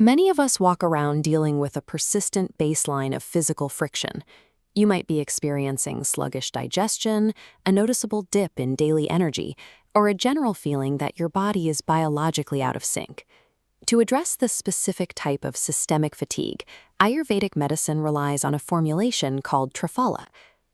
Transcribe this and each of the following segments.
Many of us walk around dealing with a persistent baseline of physical friction. You might be experiencing sluggish digestion, a noticeable dip in daily energy, or a general feeling that your body is biologically out of sync. To address this specific type of systemic fatigue, Ayurvedic medicine relies on a formulation called Triphala.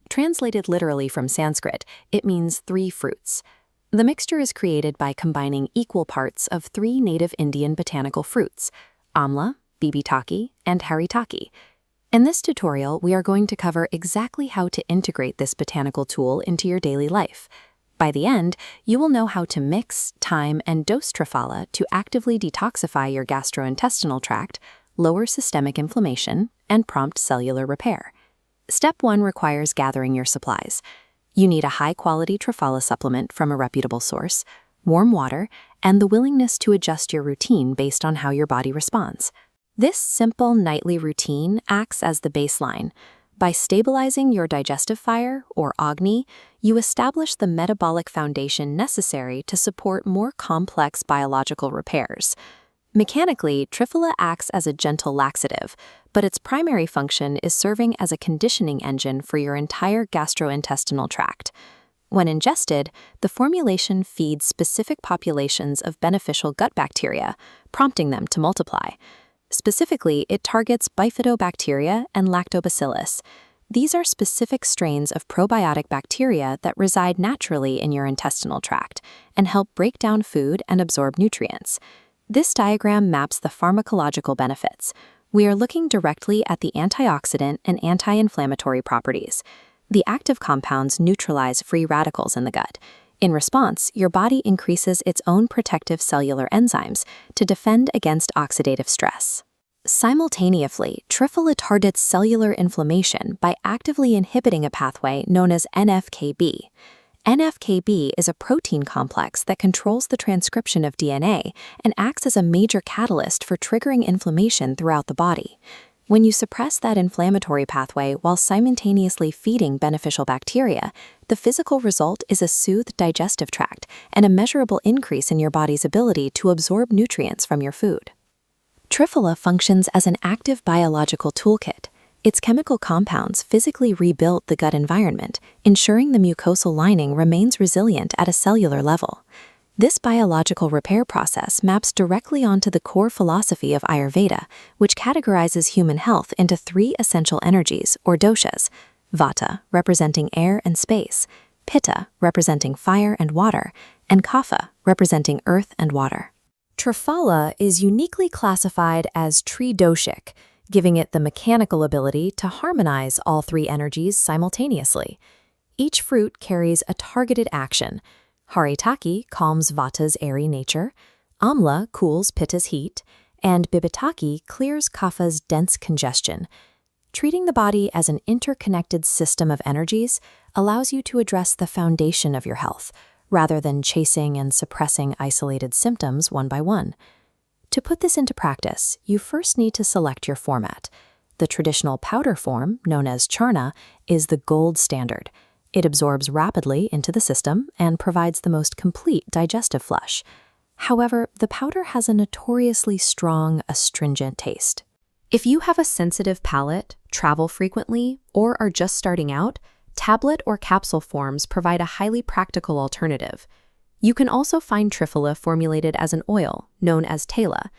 Translated literally from Sanskrit, it means 3 fruits. The mixture is created by combining equal parts of 3 native Indian botanical fruits: amla, bibitaki, and haritaki. In this tutorial, we are going to cover exactly how to integrate this botanical tool into your daily life. By the end, you will know how to mix, time, and dose Triphala to actively detoxify your gastrointestinal tract, lower systemic inflammation, and prompt cellular repair. Step 1 requires gathering your supplies. You need a high-quality Triphala supplement from a reputable source, warm water, and the willingness to adjust your routine based on how your body responds. This simple nightly routine acts as the baseline. By stabilizing your digestive fire, or Agni, you establish the metabolic foundation necessary to support more complex biological repairs. Mechanically, Triphala acts as a gentle laxative, but its primary function is serving as a conditioning engine for your entire gastrointestinal tract. When ingested, the formulation feeds specific populations of beneficial gut bacteria, prompting them to multiply. Specifically, it targets bifidobacteria and lactobacillus. These are specific strains of probiotic bacteria that reside naturally in your intestinal tract and help break down food and absorb nutrients. This diagram maps the pharmacological benefits. We are looking directly at the antioxidant and anti-inflammatory properties. The active compounds neutralize free radicals in the gut. In response, your body increases its own protective cellular enzymes to defend against oxidative stress. Simultaneously, Triphala targets cellular inflammation by actively inhibiting a pathway known as NF-κB. NF-κB is a protein complex that controls the transcription of DNA and acts as a major catalyst for triggering inflammation throughout the body. When you suppress that inflammatory pathway while simultaneously feeding beneficial bacteria, the physical result is a soothed digestive tract and a measurable increase in your body's ability to absorb nutrients from your food. Triphala functions as an active biological toolkit. Its chemical compounds physically rebuild the gut environment, ensuring the mucosal lining remains resilient at a cellular level. This biological repair process maps directly onto the core philosophy of Ayurveda, which categorizes human health into 3 essential energies, or doshas: Vata, representing air and space; Pitta, representing fire and water; and Kapha, representing earth and water. Triphala is uniquely classified as tridoshic, giving it the mechanical ability to harmonize all 3 energies simultaneously. Each fruit carries a targeted action. Haritaki calms Vata's airy nature, Amla cools Pitta's heat, and Bibitaki clears Kapha's dense congestion. Treating the body as an interconnected system of energies allows you to address the foundation of your health, rather than chasing and suppressing isolated symptoms one by one. To put this into practice, you first need to select your format. The traditional powder form, known as charna, is the gold standard. It absorbs rapidly into the system and provides the most complete digestive flush. However, the powder has a notoriously strong, astringent taste. If you have a sensitive palate, travel frequently, or are just starting out, tablet or capsule forms provide a highly practical alternative. You can also find Triphala formulated as an oil, known as tela.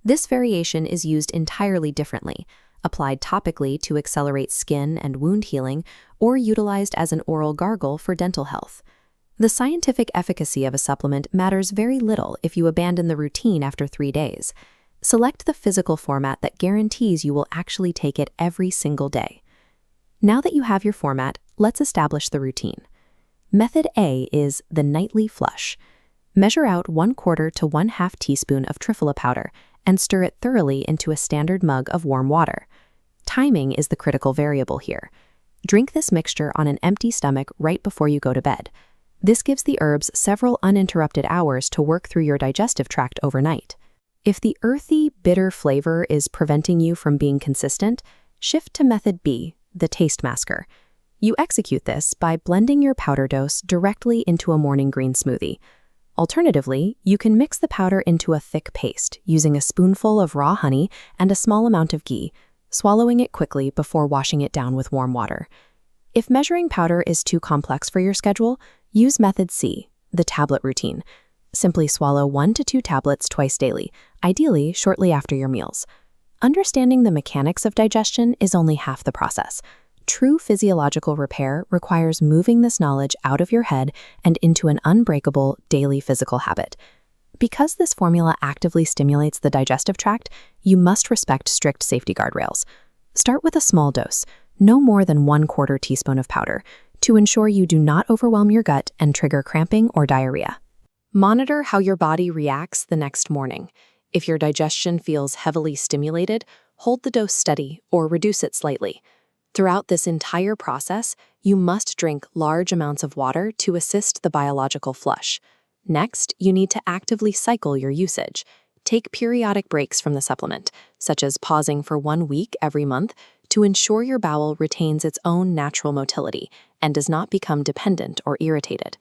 This variation is used entirely differently, applied topically to accelerate skin and wound healing, or utilized as an oral gargle for dental health. The scientific efficacy of a supplement matters very little if you abandon the routine after 3 days. Select the physical format that guarantees you will actually take it every single day. Now that you have your format, let's establish the routine. Method A is the nightly flush. Measure out 1/4 to 1/2 teaspoon of Triphala powder and stir it thoroughly into a standard mug of warm water. Timing is the critical variable here. Drink this mixture on an empty stomach right before you go to bed. This gives the herbs several uninterrupted hours to work through your digestive tract overnight. If the earthy, bitter flavor is preventing you from being consistent, shift to method B, the taste masker. You execute this by blending your powder dose directly into a morning green smoothie. Alternatively, you can mix the powder into a thick paste using a spoonful of raw honey and a small amount of ghee, swallowing it quickly before washing it down with warm water. If measuring powder is too complex for your schedule, use Method C, the tablet routine. Simply swallow 1 to 2 tablets twice daily, ideally shortly after your meals. Understanding the mechanics of digestion is only half the process. True physiological repair requires moving this knowledge out of your head and into an unbreakable daily physical habit. Because this formula actively stimulates the digestive tract, you must respect strict safety guardrails. Start with a small dose, no more than 1/4 teaspoon of powder, to ensure you do not overwhelm your gut and trigger cramping or diarrhea. Monitor how your body reacts the next morning. If your digestion feels heavily stimulated, hold the dose steady or reduce it slightly. Throughout this entire process, you must drink large amounts of water to assist the biological flush. Next, you need to actively cycle your usage. Take periodic breaks from the supplement, such as pausing for 1 week every month, to ensure your bowel retains its own natural motility and does not become dependent or irritated.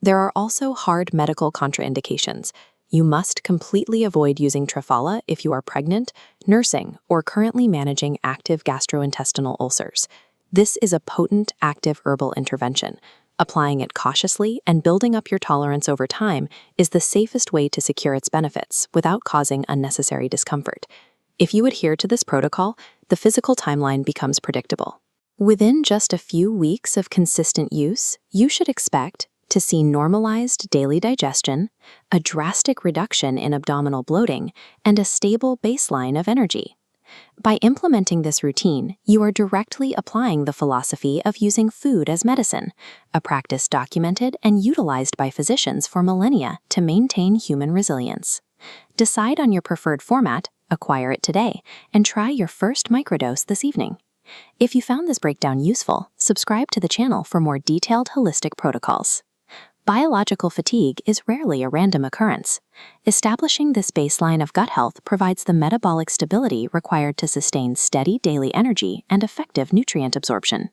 There are also hard medical contraindications. You must completely avoid using Triphala if you are pregnant, nursing, or currently managing active gastrointestinal ulcers. This is a potent, active herbal intervention. Applying it cautiously and building up your tolerance over time is the safest way to secure its benefits without causing unnecessary discomfort. If you adhere to this protocol, the physical timeline becomes predictable. Within just a few weeks of consistent use, you should expect to see normalized daily digestion, a drastic reduction in abdominal bloating, and a stable baseline of energy. By implementing this routine, you are directly applying the philosophy of using food as medicine, a practice documented and utilized by physicians for millennia to maintain human resilience. Decide on your preferred format, acquire it today, and try your first microdose this evening. If you found this breakdown useful, subscribe to the channel for more detailed holistic protocols. Biological fatigue is rarely a random occurrence. Establishing this baseline of gut health provides the metabolic stability required to sustain steady daily energy and effective nutrient absorption.